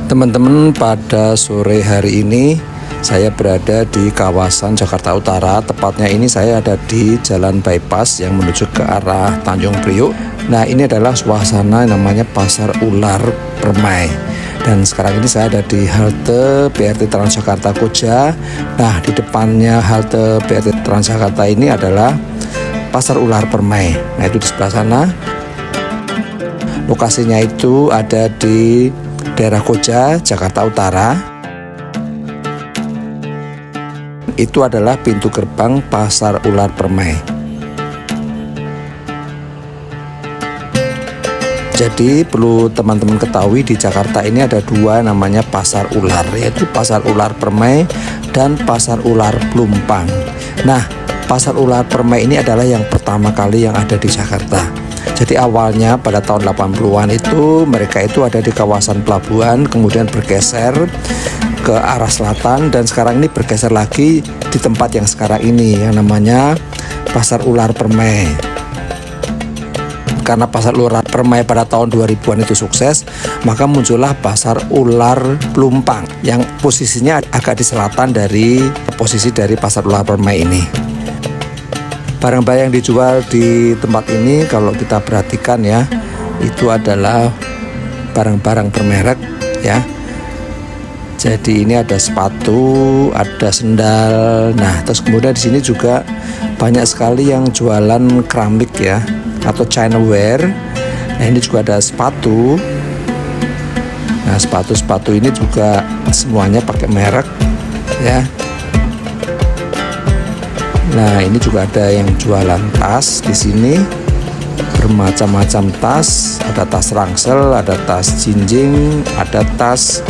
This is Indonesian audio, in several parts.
Teman-teman, pada sore hari ini saya berada di kawasan Jakarta Utara. Tepatnya ini saya ada di Jalan Bypass yang menuju ke arah Tanjung Priok. Nah, ini adalah suasana namanya Pasar Ular Permai. Dan sekarang ini saya ada di halte BRT Transjakarta Koja. Nah, di depannya halte BRT Transjakarta ini adalah Pasar Ular Permai. Nah, itu di sebelah sana. Lokasinya itu ada di daerah Koja, Jakarta Utara. Itu adalah pintu gerbang Pasar Ular Permai. Jadi perlu teman-teman ketahui, di Jakarta ini ada dua namanya pasar ular, yaitu Pasar Ular Permai dan Pasar Ular Plumpang. Nah, Pasar Ular Permai ini adalah yang pertama kali yang ada di Jakarta. Jadi awalnya pada tahun 80-an itu mereka itu ada di kawasan pelabuhan, kemudian bergeser ke arah selatan, dan sekarang ini bergeser lagi di tempat yang sekarang ini yang namanya Pasar Ular Permai. Karena Pasar Ular Permai pada tahun 2000-an itu sukses, maka muncullah Pasar Ular Plumpang yang posisinya agak di selatan dari posisi dari Pasar Ular Permai ini. Barang-barang yang dijual di tempat ini kalau kita perhatikan ya, itu adalah barang-barang bermerek ya. Jadi ini ada sepatu, ada sendal. Nah, terus kemudian di sini juga banyak sekali yang jualan keramik ya, atau Chinaware. Nah, ini juga ada sepatu. Nah, sepatu-sepatu ini juga semuanya pakai merek ya. Nah, ini juga ada yang jualan tas di sini, bermacam-macam tas. Ada tas ransel, ada tas jinjing, ada tas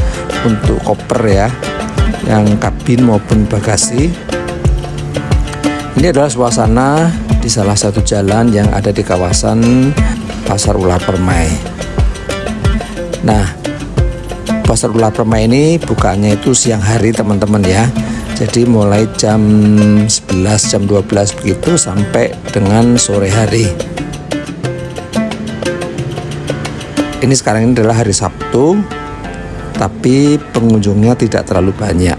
untuk koper ya, yang kabin maupun bagasi. Ini adalah suasana di salah satu jalan yang ada di kawasan Pasar Ular Permai. Nah, Pasar Ular Permai ini bukanya itu siang hari teman-teman ya. Jadi mulai jam 11, jam 12 begitu sampai dengan sore hari. Ini sekarang ini adalah hari Sabtu, tapi pengunjungnya tidak terlalu banyak.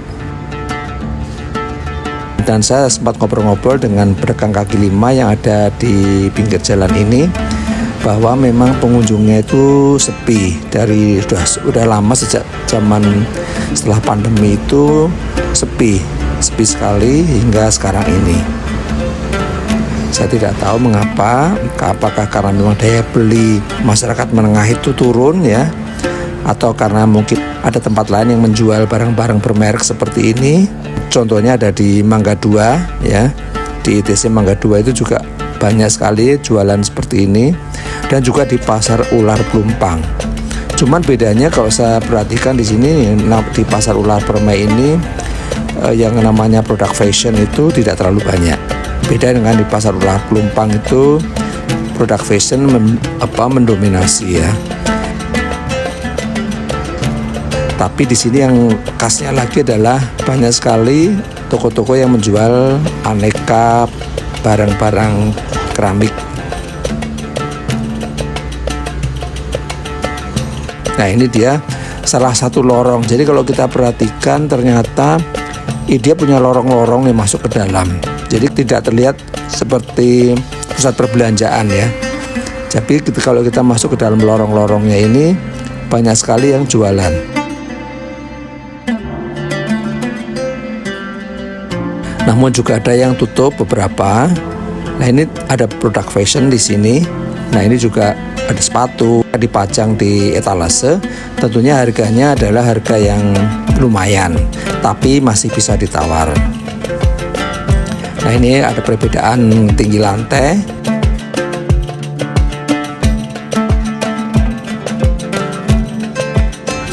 Dan saya sempat ngobrol-ngobrol dengan pedagang kaki lima yang ada di pinggir jalan ini, bahwa memang pengunjungnya itu sepi dari sudah lama, sejak zaman setelah pandemi itu sepi sekali hingga sekarang ini. Saya tidak tahu mengapa, apakah karena memang daya beli masyarakat menengah itu turun ya, atau karena mungkin ada tempat lain yang menjual barang-barang bermerek seperti ini. Contohnya ada di Mangga 2 ya, di ITC Mangga 2 itu juga banyak sekali jualan seperti ini, dan juga di Pasar Ular Plumpang. Cuman bedanya kalau saya perhatikan di sini di Pasar Ular Permai ini yang namanya produk fashion itu tidak terlalu banyak. Beda dengan di Pasar Ular Plumpang itu produk fashion mendominasi ya. Tapi di sini yang khasnya lagi adalah banyak sekali toko-toko yang menjual aneka barang-barang keramik. Nah, ini dia salah satu lorong. Jadi kalau kita perhatikan ternyata dia punya lorong-lorong yang masuk ke dalam. Jadi tidak terlihat seperti pusat perbelanjaan ya. Tapi kalau kita masuk ke dalam lorong-lorongnya ini banyak sekali yang jualan. Namun juga ada yang tutup beberapa. Nah, ini ada produk fashion di sini. Nah, ini juga ada sepatu dipajang di etalase. Tentunya harganya adalah harga yang lumayan, tapi masih bisa ditawar. Nah, ini ada perbedaan tinggi lantai.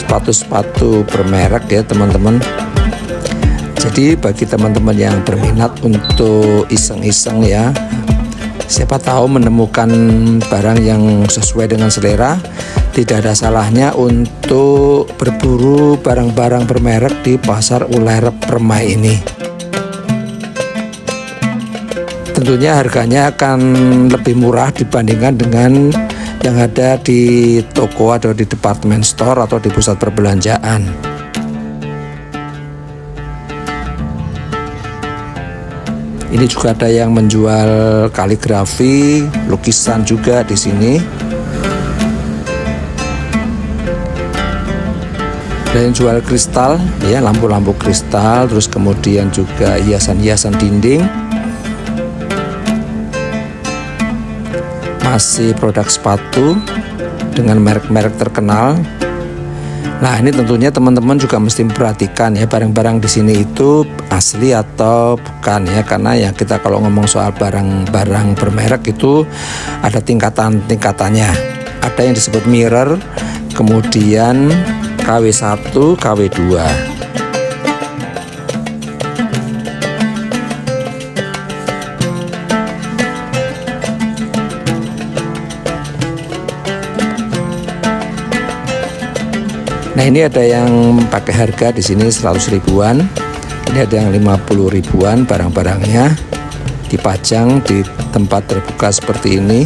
Sepatu-sepatu bermerek ya teman-teman. Jadi bagi teman-teman yang berminat untuk iseng-iseng ya, siapa tahu menemukan barang yang sesuai dengan selera, tidak ada salahnya untuk berburu barang-barang bermerek di Pasar Ular Permai ini. Tentunya harganya akan lebih murah dibandingkan dengan yang ada di toko atau di department store atau di pusat perbelanjaan. Ini juga ada yang menjual kaligrafi, lukisan juga di sini. Ada yang jual kristal, ya, lampu-lampu kristal, terus kemudian juga hiasan-hiasan dinding. Masih produk sepatu dengan merek-merek terkenal. Nah, ini tentunya teman-teman juga mesti memperhatikan ya, barang-barang di sini itu asli atau bukan ya, karena ya kita kalau ngomong soal barang-barang bermerek itu ada tingkatan-tingkatannya. Ada yang disebut mirror, kemudian KW1, KW2. Nah, ini ada yang pakai harga di sini 100 ribuan. Ini ada yang 50 ribuan barang-barangnya dipajang di tempat terbuka seperti ini.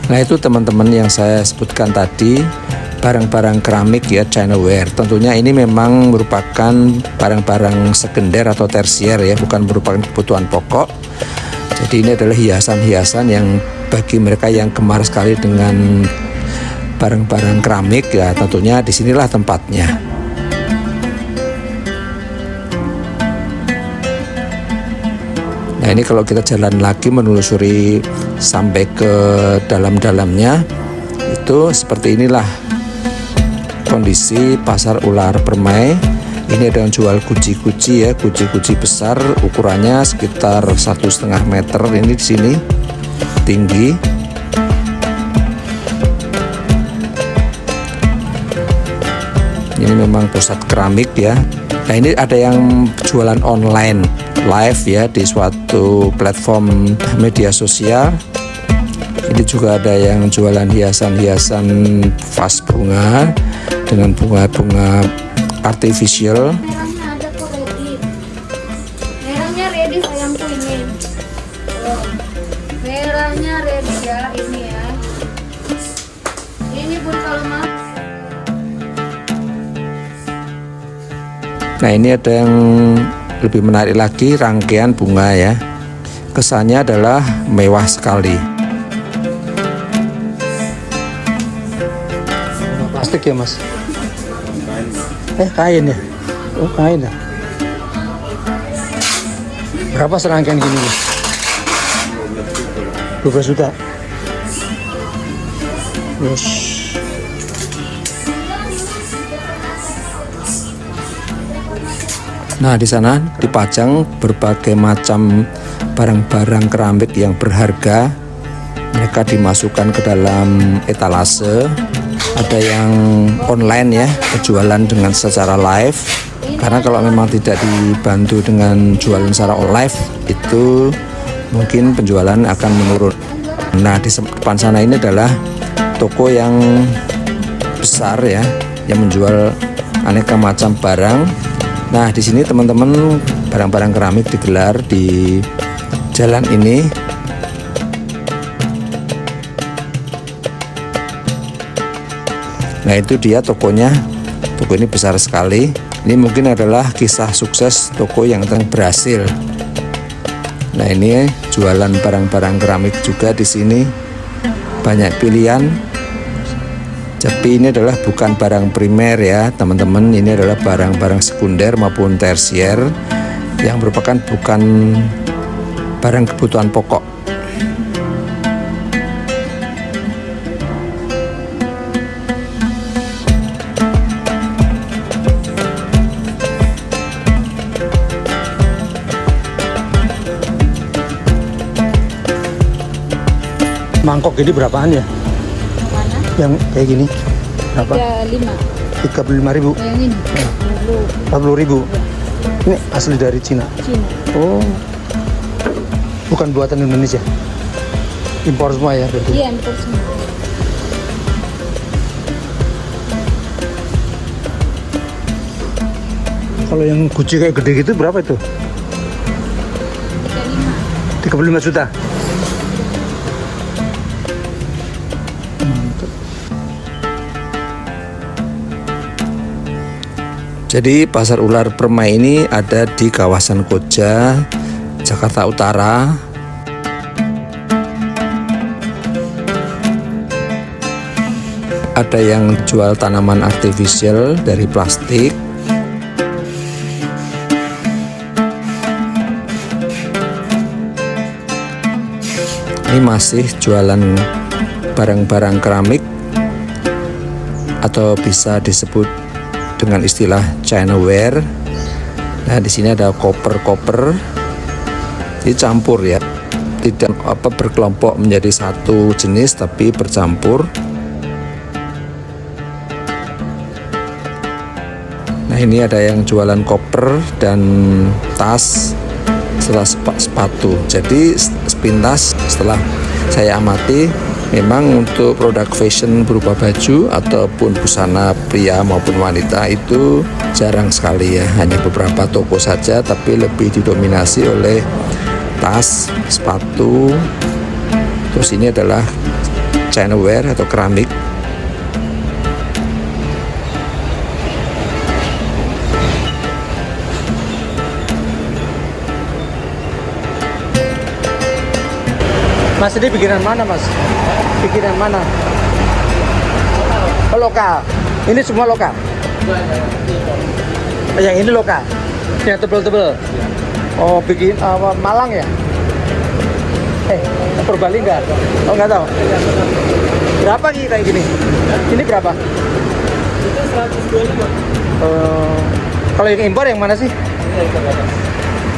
Nah, itu teman-teman yang saya sebutkan tadi, barang-barang keramik ya, Chinaware. Tentunya ini memang merupakan barang-barang sekunder atau tersier ya, bukan merupakan kebutuhan pokok. Jadi ini adalah hiasan-hiasan yang bagi mereka yang gemar sekali dengan barang-barang keramik ya, tentunya disinilah tempatnya. Nah, ini kalau kita jalan lagi menelusuri sampai ke dalam-dalamnya, itu seperti inilah kondisi pasar ular Permai. Ini ada yang jual guci-guci ya, guci-guci besar, ukurannya sekitar 1,5 meter ini di sini tinggi. Ini memang pusat keramik ya. Nah, ini ada yang jualan online live ya di suatu platform media sosial. Ini juga ada yang jualan hiasan-hiasan vas bunga dengan bunga-bunga artificial. Merahnya ada kok ready. Merahnya ready sayangku ini. Merahnya ready ya ini ya. Ini pun kalau mau. Nah, ini ada yang lebih menarik lagi, rangkaian bunga ya. Kesannya adalah mewah sekali. Plastik ya, Mas? Kain ya? Oh, kain ya. Berapa serangkaian gini, Mas? 12 juta. Yes. Nah, di sana dipajang berbagai macam barang-barang keramik yang berharga. Mereka dimasukkan ke dalam etalase. Ada yang online ya, berjualan dengan secara live. Karena kalau memang tidak dibantu dengan jualan secara live, itu mungkin penjualan akan menurun. Nah, di depan sana ini adalah toko yang besar ya, yang menjual aneka macam barang. Nah, di sini teman-teman barang-barang keramik digelar di jalan ini. Nah, itu dia tokonya. Toko ini besar sekali. Ini mungkin adalah kisah sukses toko yang berhasil. Nah, ini jualan barang-barang keramik juga di sini. Banyak pilihan. Tapi ini adalah bukan barang primer ya teman-teman, ini adalah barang-barang sekunder maupun tersier yang merupakan bukan barang kebutuhan pokok. Mangkok ini berapaan ya? Yang kayak gini berapa? 35 ribu. Yang ini 40 ribu. Ini asli dari Cina. Oh, bukan buatan Indonesia, impor semua ya berarti? Iya, impor semua. Kalau yang guci kayak gede gitu berapa itu? 35 juta. Jadi pasar ular Permai ini ada di kawasan Koja, Jakarta Utara. Ada yang jual tanaman artifisial dari plastik. Ini masih jualan barang-barang keramik atau bisa disebut dengan istilah Chinaware. Nah, di sini ada koper-koper, dicampur ya, tidak berkelompok menjadi satu jenis, tapi bercampur. Nah, ini ada yang jualan koper dan tas setelah sepatu. Jadi sepintas setelah saya amati, memang untuk produk fashion berupa baju ataupun busana pria maupun wanita itu jarang sekali ya, hanya beberapa toko saja, tapi lebih didominasi oleh tas, sepatu. Terus ini adalah Chinaware atau keramik. Mas, ini bikinan mana, Mas? Bikinan mana? Oh, lokal. Ini semua lokal. Yang ini lokal. Yang tebel-tebel. Oh, bikin Malang ya? Purbalingga enggak? Oh, enggak tahu. Berapa kayak gini? Ini berapa? Itu 125. Kalau yang impor yang mana sih?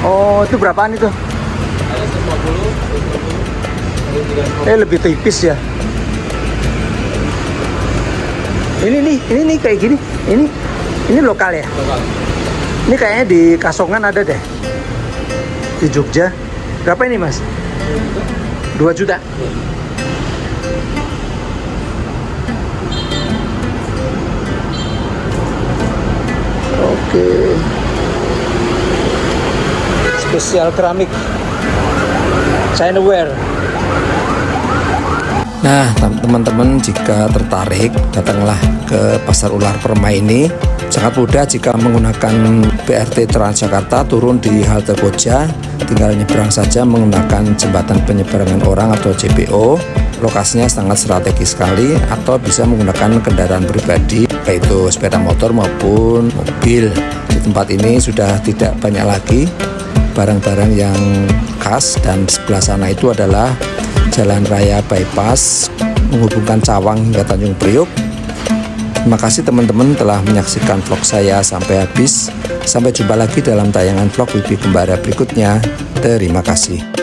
Oh, itu berapaan itu? Ada 150. Lebih tipis ya. Ini nih kayak gini. Ini lokal ya. Lokal. Ini kayaknya di Kasongan ada deh. Di Jogja. Berapa ini, Mas? 2 juta. Oke. Spesial keramik Chinaware. Nah, teman-teman jika tertarik, datanglah ke Pasar Ular Permai ini. Sangat mudah jika menggunakan BRT Transjakarta, turun di halte Koja, tinggal nyebrang saja menggunakan jembatan penyeberangan orang atau JPO. Lokasinya sangat strategis sekali, atau bisa menggunakan kendaraan pribadi, baik itu sepeda motor maupun mobil. Di tempat ini sudah tidak banyak lagi barang-barang yang khas, dan sebelah sana itu adalah Jalan Raya Bypass menghubungkan Cawang hingga Tanjung Priok. Terima kasih teman-teman telah menyaksikan vlog saya sampai habis. Sampai jumpa lagi dalam tayangan vlog Wibi Kembara berikutnya. Terima kasih.